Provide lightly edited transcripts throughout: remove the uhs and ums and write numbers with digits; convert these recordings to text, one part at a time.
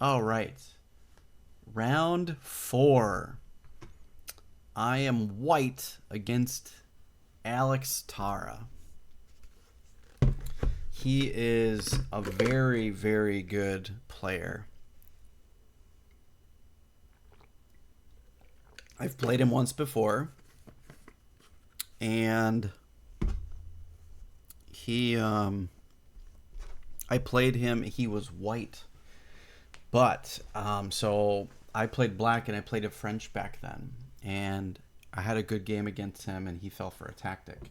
All right. Round four. I am white against Alex Tara. He is a very, very good player. I've played him once before, and he, I played him. He was white, but so I played black, and I played a French back then, and I had a good game against him, and he fell for a tactic,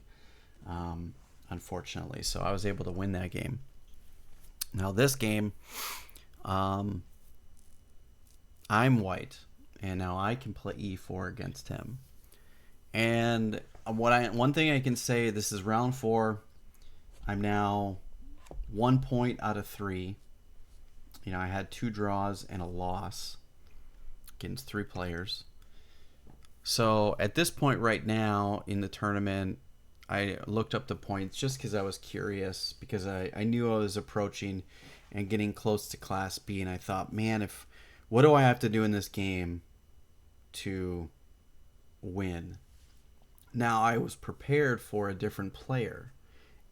um, unfortunately. So I was able to win that game. Now this game, um, I'm white, and now I can play e4 against him. And one thing I can say, this is round four. I'm now 1 point out of three. I had two draws and a loss against three players. So at this point right now in the tournament, I looked up the points just because I was curious, because I knew I was approaching and getting close to Class B, and I thought, man, if what do I have to do in this game to win? Now I was prepared for a different player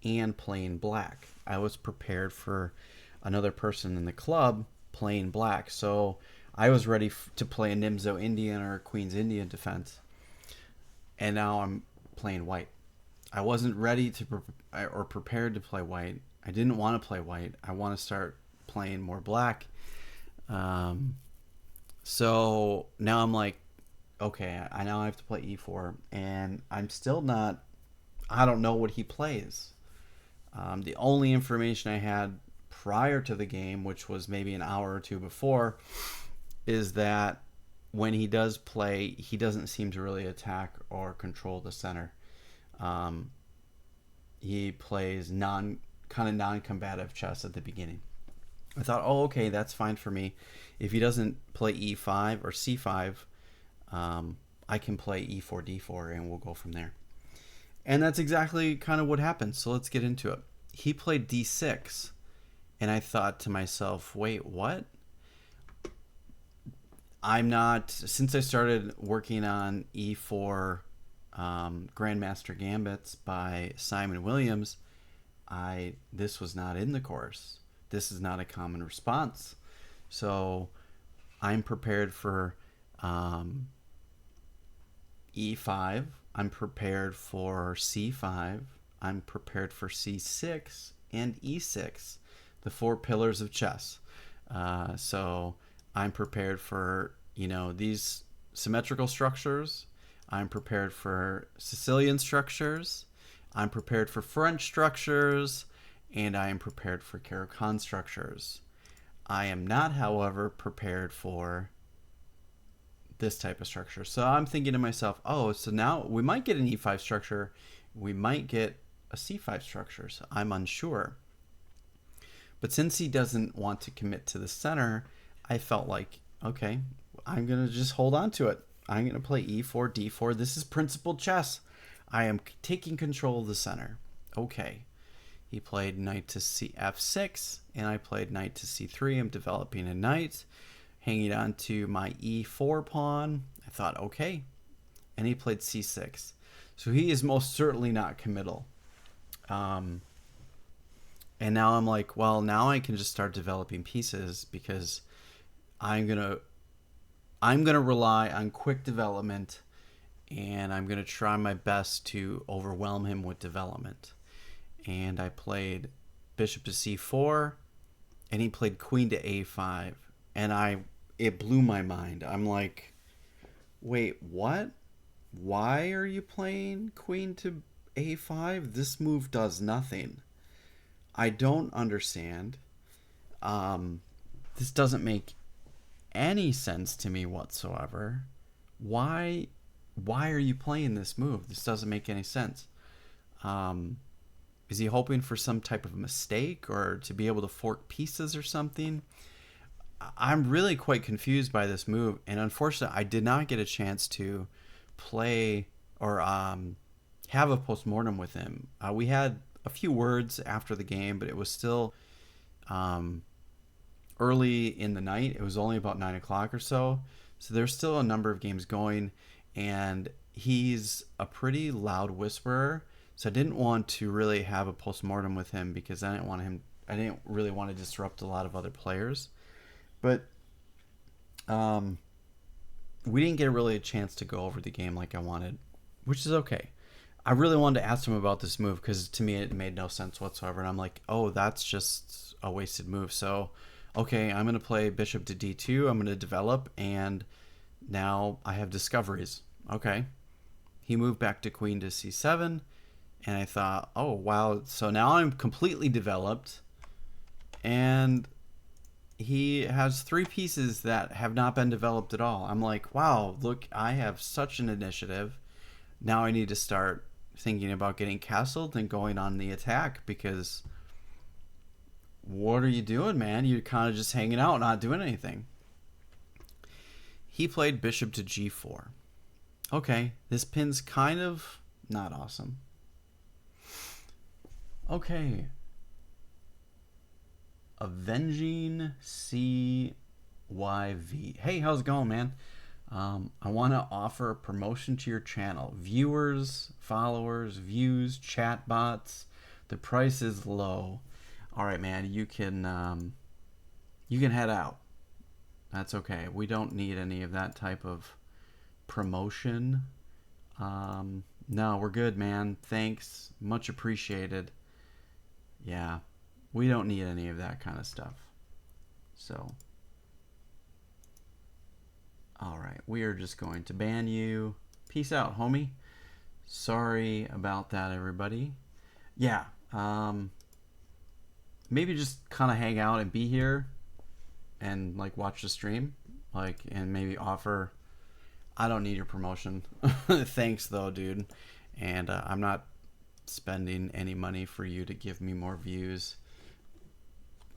and playing black. I was prepared for another person in the club playing black. So I was ready to play a Nimzo Indian or a Queen's Indian defense. And now I'm playing white. I wasn't ready to or prepared to play white. I didn't want to play white. I want to start playing more black. Um, so now I'm like, okay, I now have to play e4, and I'm still not. I don't know what he plays. The only information I had prior to the game, which was maybe an hour or two before, is that when he does play, he doesn't seem to really attack or control the center. Um, he plays non-combative chess at the beginning. I thought, oh, okay, that's fine for me. If he doesn't play e5 or c5, I can play e4, d4, and we'll go from there. And that's exactly kind of what happened. So let's get into it. He played d6, and I thought to myself, wait, what? I'm not, since I started working on e4 Grandmaster Gambits by Simon Williams, this was not in the course. This is not a common response. So I'm prepared for e5. I'm prepared for c5. I'm prepared for c6 and e6, the four pillars of chess. So I'm prepared for these symmetrical structures. I'm prepared for Sicilian structures. I'm prepared for French structures, and I am prepared for Caro-Kann structures. I am not, however, prepared for this type of structure. So I'm thinking to myself, oh, so now we might get an e5 structure. We might get a c5 structure. So I'm unsure. But since he doesn't want to commit to the center, I felt like, okay, I'm going to just hold on to it. I'm going to play e4, d4. This is principled chess. I am taking control of the center. Okay. He played knight to f6, and I played knight to c3. I'm developing a knight, hanging on to my e4 pawn. I thought, okay. And he played c6. So he is most certainly not committal. And now I'm like, well, now I can just start developing pieces, because I'm gonna rely on quick development, and I'm gonna try my best to overwhelm him with development. And I played bishop to c4, and he played queen to a5, and it blew my mind. I'm like, wait, what? Why are you playing queen to a5? This move does nothing. I don't understand. This doesn't make any sense to me whatsoever. Why are you playing this move? This doesn't make any sense. Is he hoping for some type of mistake, or to be able to fork pieces or something? I'm really quite confused by this move, and unfortunately I did not get a chance to play or have a postmortem with him. We had a few words after the game, but it was still early in the night. It was only about 9 o'clock or so. So there's still a number of games going, and he's a pretty loud whisperer. So I didn't want to really have a postmortem with him because I didn't really want to disrupt a lot of other players. But um, we didn't get really a chance to go over the game like I wanted, which is okay. I really wanted to ask him about this move because to me it made no sense whatsoever. And I'm like, oh, that's just a wasted move. So, okay, I'm going to play bishop to d2. I'm going to develop, and now I have discoveries. Okay. He moved back to queen to c7, and I thought, oh, wow. So now I'm completely developed, and he has three pieces that have not been developed at all. I'm like, wow, look, I have such an initiative. Now I need to start thinking about getting castled and going on the attack, because what are you doing, man? You're kind of just hanging out, not doing anything. He played bishop to g4. Okay, this pin's kind of not awesome. Okay. Avenging CYV. Hey, how's it going, man? I want to offer a promotion to your channel. Viewers, followers, views, chat bots. The price is low. All right, man. You can head out. That's okay. We don't need any of that type of promotion. No, we're good, man. Thanks. Much appreciated. Yeah, we don't need any of that kind of stuff. So, all right, we are just going to ban you. Peace out, homie. Sorry about that, everybody. Yeah, maybe just kind of hang out and be here and like watch the stream, like, and maybe offer. I don't need your promotion. Thanks though, dude. And I'm not spending any money for you to give me more views.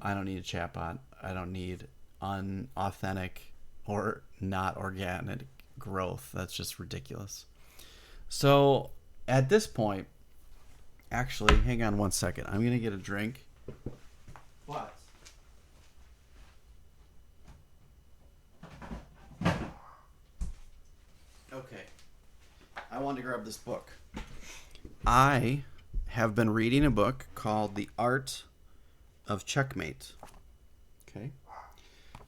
I don't need a chatbot. I don't need unauthentic or not organic growth. That's just ridiculous. So at this point, actually, hang on one second. I'm going to get a drink. What? Okay. I wanted to grab this book. I have been reading a book called The Art of Checkmate. Okay.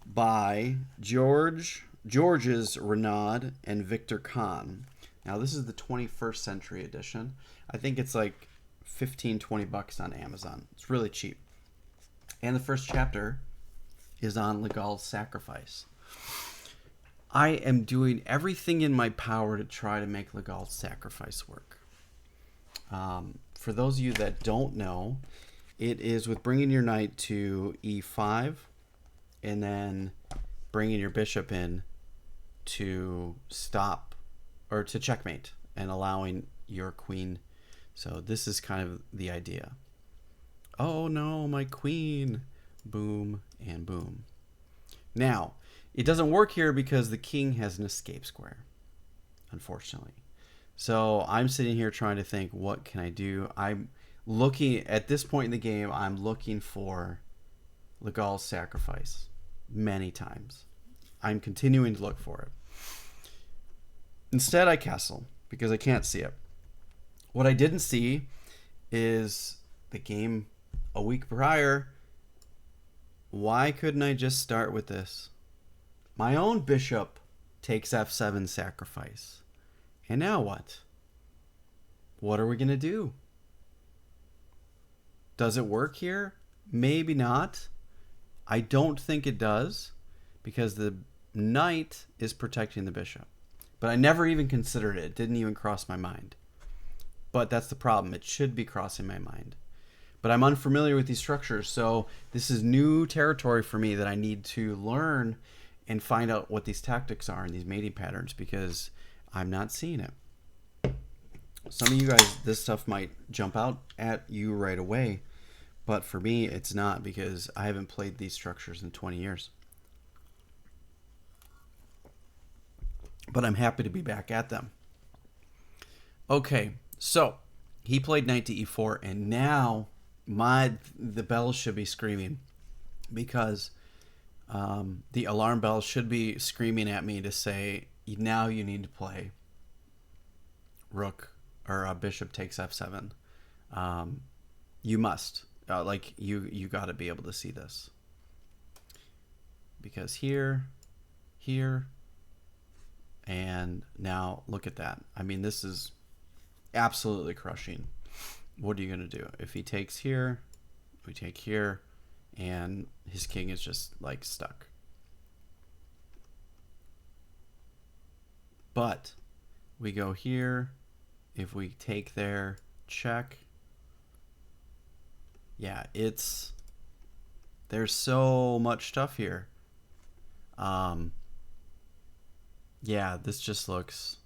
By Georges Renaud and Victor Kahn. Now this is the 21st century edition. I think it's like 15-20 bucks on Amazon. It's really cheap. And the first chapter is on Legal's sacrifice. I am doing everything in my power to try to make Legal's sacrifice work. For those of you that don't know, it is with bringing your knight to e5 and then bringing your bishop in to stop or to checkmate and allowing your queen. So this is kind of the idea. Oh no, my queen. Boom and boom. Now, it doesn't work here because the king has an escape square, unfortunately. So I'm sitting here trying to think, what can I do? I'm looking, at this point in the game, I'm looking for Legal's sacrifice many times. I'm continuing to look for it. Instead, I castle because I can't see it. What I didn't see is the game a week prior. Why couldn't I just start with this? My own bishop takes f7 sacrifice. And now what? What are we going to do? Does it work here? Maybe not. I don't think it does because the knight is protecting the bishop. But I never even considered it. It didn't even cross my mind. But that's the problem. It should be crossing my mind. But I'm unfamiliar with these structures, so this is new territory for me that I need to learn and find out what these tactics are and these mating patterns, because I'm not seeing it. Some of you guys, this stuff might jump out at you right away, but for me, it's not, because I haven't played these structures in 20 years. But I'm happy to be back at them. Okay, so he played knight to e4, and now the bells should be screaming, because The alarm bell should be screaming at me to say, now you need to play rook or bishop takes f7. You must. Like, you got to be able to see this. Because here, and now look at that. I mean, this is absolutely crushing. What are you going to do? If he takes here, we take here, and his king is just like stuck. But we go here. If we take there, check. Yeah, there's so much stuff here. Yeah, this just looks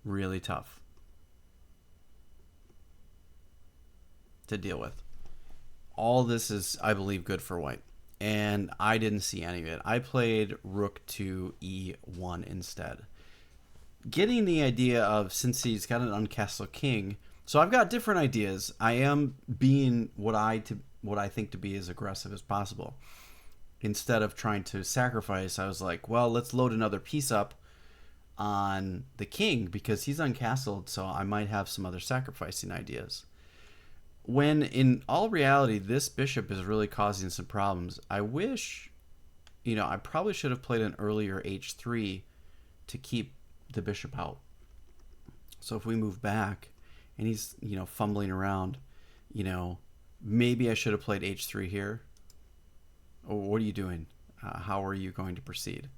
really tough to deal with. All this is, I believe, good for white. And I didn't see any of it. I played rook to e1 instead. Getting the idea of, since he's got an uncastled king, so I've got different ideas. I am being what I think to be as aggressive as possible. Instead of trying to sacrifice, I was like, well, let's load another piece up on the king because he's uncastled, so I might have some other sacrificing ideas. When in all reality, this bishop is really causing some problems. I wish, I probably should have played an earlier h3 to keep the bishop out. So if we move back and he's, fumbling around, maybe I should have played h3 here. Oh, what are you doing? How are you going to proceed?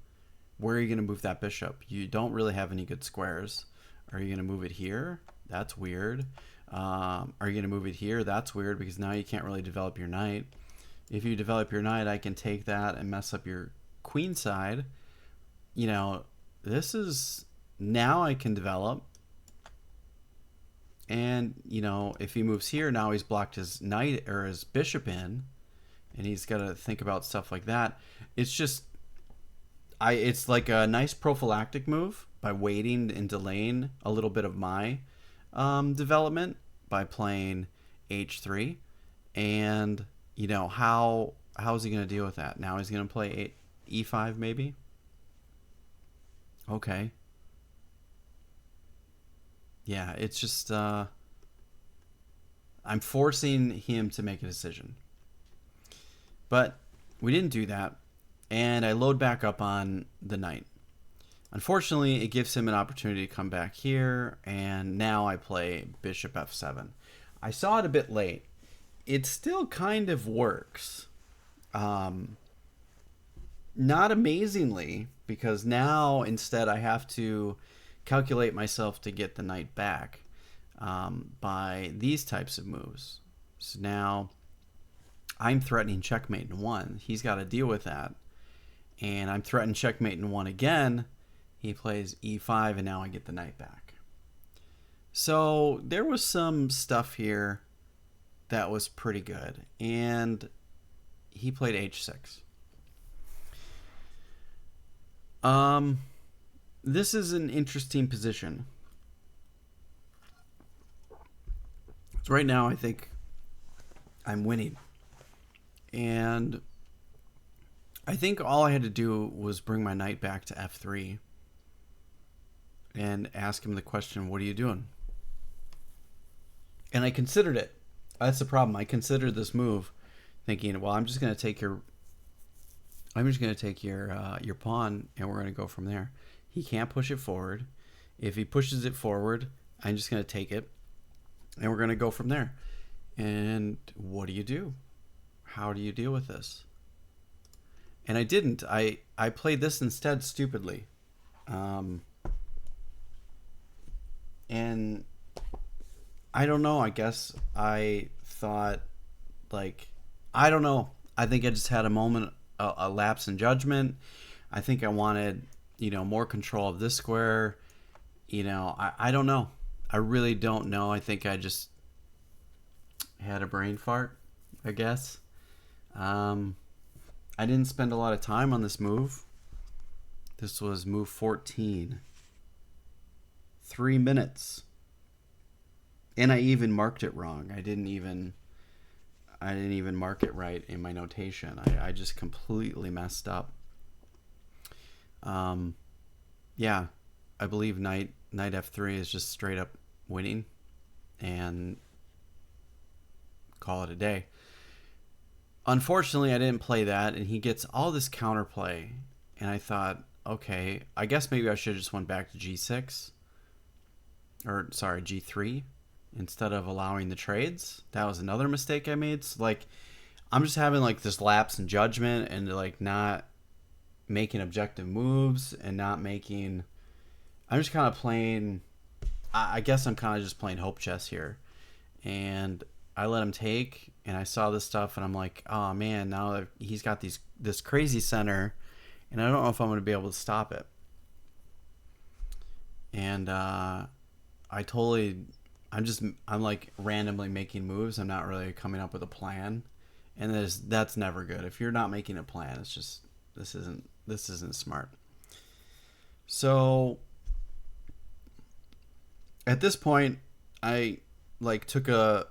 Where are you going to move that bishop? You don't really have any good squares. Are you going to move it here? That's weird. Are you going to move it here? That's weird because now you can't really develop your knight. If you develop your knight, I can take that and mess up your queen side. This is... Now I can develop. And, if he moves here, now he's blocked his knight or his bishop in. And he's got to think about stuff like that. It's just... It's like a nice prophylactic move by waiting and delaying a little bit of my development by playing h3. And, how is he going to deal with that? Now he's going to play e5 maybe? Okay. Yeah, it's just... I'm forcing him to make a decision. But we didn't do that. And I load back up on the knight. Unfortunately, it gives him an opportunity to come back here. And now I play bishop f7. I saw it a bit late. It still kind of works. Not amazingly, because now instead I have to calculate myself to get the knight back by these types of moves. So now I'm threatening checkmate in one. He's got to deal with that. And I'm threatening checkmate in one again. He plays e5, and now I get the knight back. So there was some stuff here that was pretty good. And he played h6. This is an interesting position. So right now I think I'm winning. And I think all I had to do was bring my knight back to f3 and ask him the question, what are you doing? And I considered it. That's the problem. I considered this move thinking, well, I'm just going to take your pawn and we're going to go from there. He can't push it forward. If he pushes it forward, I'm just going to take it and we're going to go from there. And what do you do? How do you deal with this? And I didn't. I played this instead stupidly. And I don't know. I guess I thought, I don't know. I think I just had a moment, a lapse in judgment. I think I wanted, more control of this square. I don't know. I really don't know. I think I just had a brain fart, I guess. I didn't spend a lot of time on this move. This was move 14. 3 minutes. And I even marked it wrong. I didn't even... I didn't even mark it right in my notation. I just completely messed up. Um, yeah, I believe knight f3 is just straight up winning, and call it a day. Unfortunately, I didn't play that, and he gets all this counterplay, and I thought, okay, I guess maybe I should have just went back to g6, or sorry, g3, instead of allowing the trades. That was another mistake I made. So, like, I'm just having like this lapse in judgment and like not making objective moves and not making. I'm just kind of playing. I guess I'm kind of just playing hope chess here, and I let him take, and I saw this stuff, and I'm like, oh man, now he's got this crazy center, and I don't know if I'm going to be able to stop it. And I'm like randomly making moves. I'm not really coming up with a plan, and that's never good. If you're not making a plan, it's just this isn't smart. So at this point, I like took a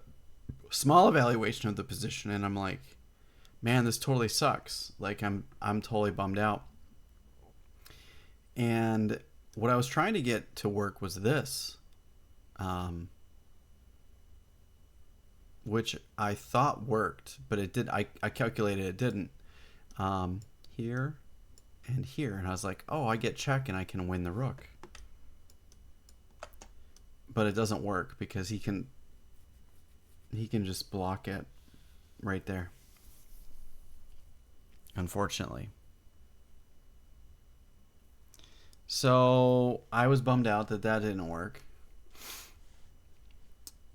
small evaluation of the position, and I'm like, man, this totally sucks. Like I'm totally bummed out. And what I was trying to get to work was this, which I thought worked, but it did. I calculated it didn't. Here and here, and I was like, oh, I get check and I can win the rook. But it doesn't work because he can just block it right there, unfortunately. So I was bummed out that didn't work,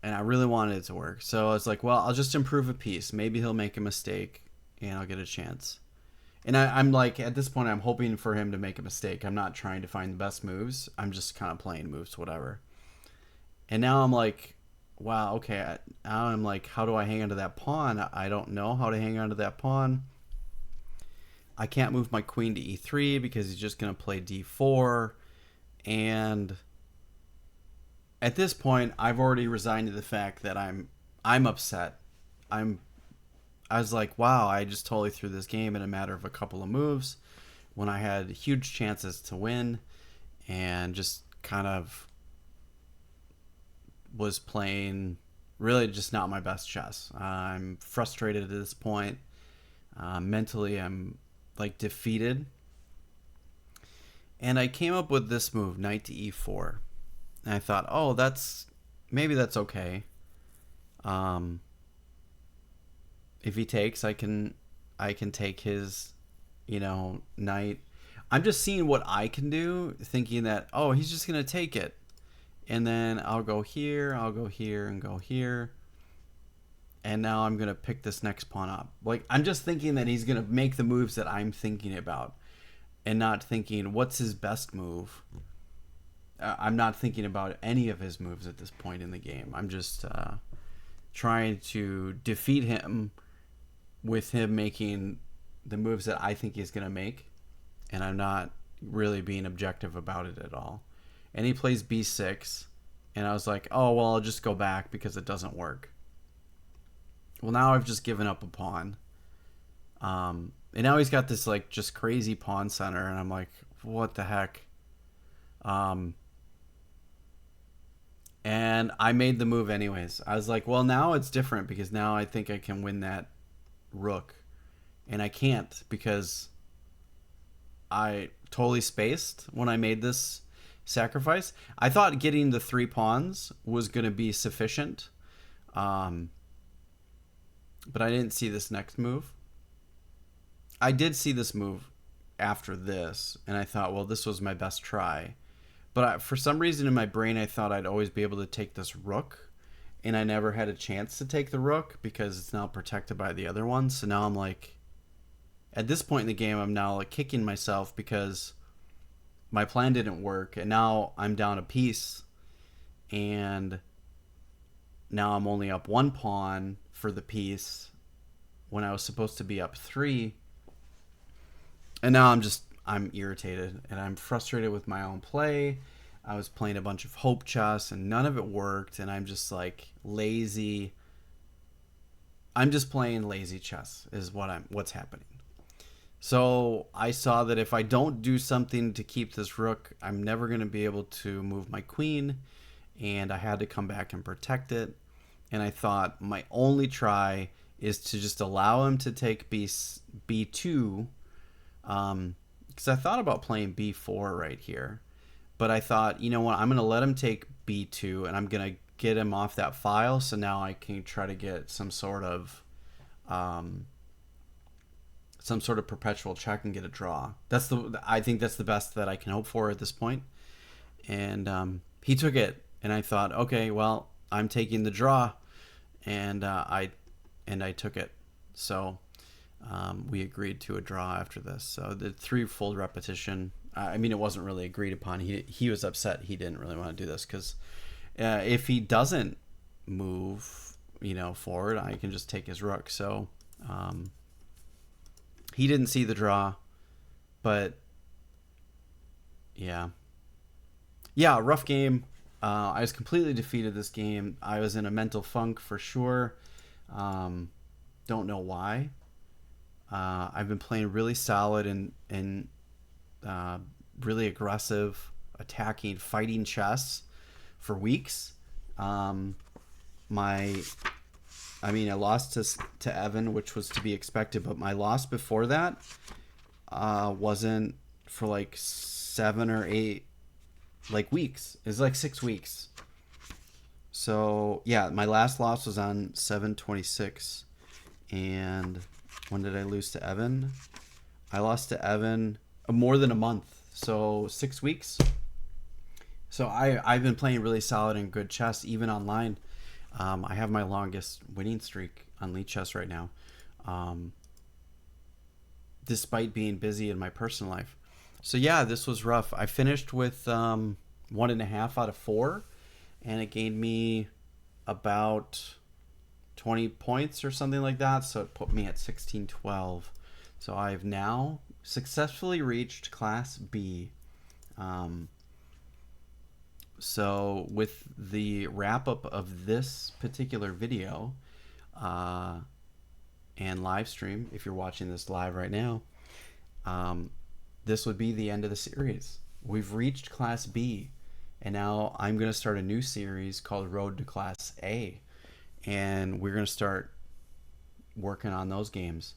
and I really wanted it to work. So I was like, well, I'll just improve a piece. Maybe he'll make a mistake and I'll get a chance. And I'm like, at this point, I'm hoping for him to make a mistake. I'm not trying to find the best moves. I'm just kind of playing moves, whatever. And now I'm like, wow, okay. Now I'm like, how do I hang onto that pawn? I don't know how to hang onto that pawn. I can't move my queen to e3 because he's just going to play d4. And at this point, I've already resigned to the fact that I'm upset. I was like, wow, I just totally threw this game in a matter of a couple of moves when I had huge chances to win, and just kind of was playing really just not my best chess. I'm frustrated at this point. Mentally, I'm like defeated. And I came up with this move, knight to e4. And I thought, oh, maybe that's okay. If he takes, I can take his, knight. I'm just seeing what I can do, thinking that, oh, he's just going to take it. And then I'll go here, and go here. And now I'm going to pick this next pawn up. Like, I'm just thinking that he's going to make the moves that I'm thinking about, and not thinking, what's his best move? I'm not thinking about any of his moves at this point in the game. I'm just trying to defeat him with him making the moves that I think he's going to make, and I'm not really being objective about it at all. And he plays b6, and I was like, oh, well, I'll just go back because it doesn't work. Well, now I've just given up a pawn. And now he's got this like just crazy pawn center, and I'm like, what the heck? And I made the move anyways. I was like, well, now it's different because now I think I can win that rook. And I can't because I totally spaced when I made this sacrifice. I thought getting the 3 pawns was going to be sufficient. But I didn't see this next move. I did see this move after this, and I thought, well, this was my best try. But for some reason in my brain, I thought I'd always be able to take this rook, and I never had a chance to take the rook because it's now protected by the other one. So now I'm like, at this point in the game, I'm now like kicking myself because my plan didn't work, and now I'm down a piece, and now I'm only up 1 pawn for the piece when I was supposed to be up 3. And now I'm irritated, and I'm frustrated with my own play. I was playing a bunch of hope chess, and none of it worked, and I'm just like lazy. I'm just playing lazy chess is what's happening. So I saw that if I don't do something to keep this rook, I'm never going to be able to move my queen, and I had to come back and protect it. And I thought my only try is to just allow him to take b2, because I thought about playing b4 right here, but I thought, you know what, I'm going to let him take b2, and I'm going to get him off that file, so now I can try to get um, some sort of perpetual check and get a draw. I think that's the best that I can hope for at this point. And he took it, and I thought, okay, well, I'm taking the draw, and I took it. So we agreed to a draw after this. So the threefold repetition. I mean, it wasn't really agreed upon. He was upset. He didn't really want to do this because if he doesn't move, forward, I can just take his rook. So he didn't see the draw, but yeah, rough game. I was completely defeated this game. I was in a mental funk for sure. Don't know why. I've been playing really solid and really aggressive, attacking, fighting chess for weeks. I lost to Evan, which was to be expected, but my loss before that wasn't for like 7 or 8 weeks. It was like 6 weeks. So yeah, my last loss was on 7/26, and when did I lose to Evan? I lost to Evan more than a month, so 6 weeks. So I've been playing really solid and good chess, even online. I have my longest winning streak on Lead Chess right now, despite being busy in my personal life. So yeah, this was rough. I finished with 1.5 out of 4, and it gained me about 20 points or something like that. So it put me at 1612. So I've now successfully reached Class B. So with the wrap up of this particular video and live stream, if you're watching this live right now, this would be the end of the series. We've reached Class B, and now I'm going to start a new series called Road to Class A, and we're going to start working on those games.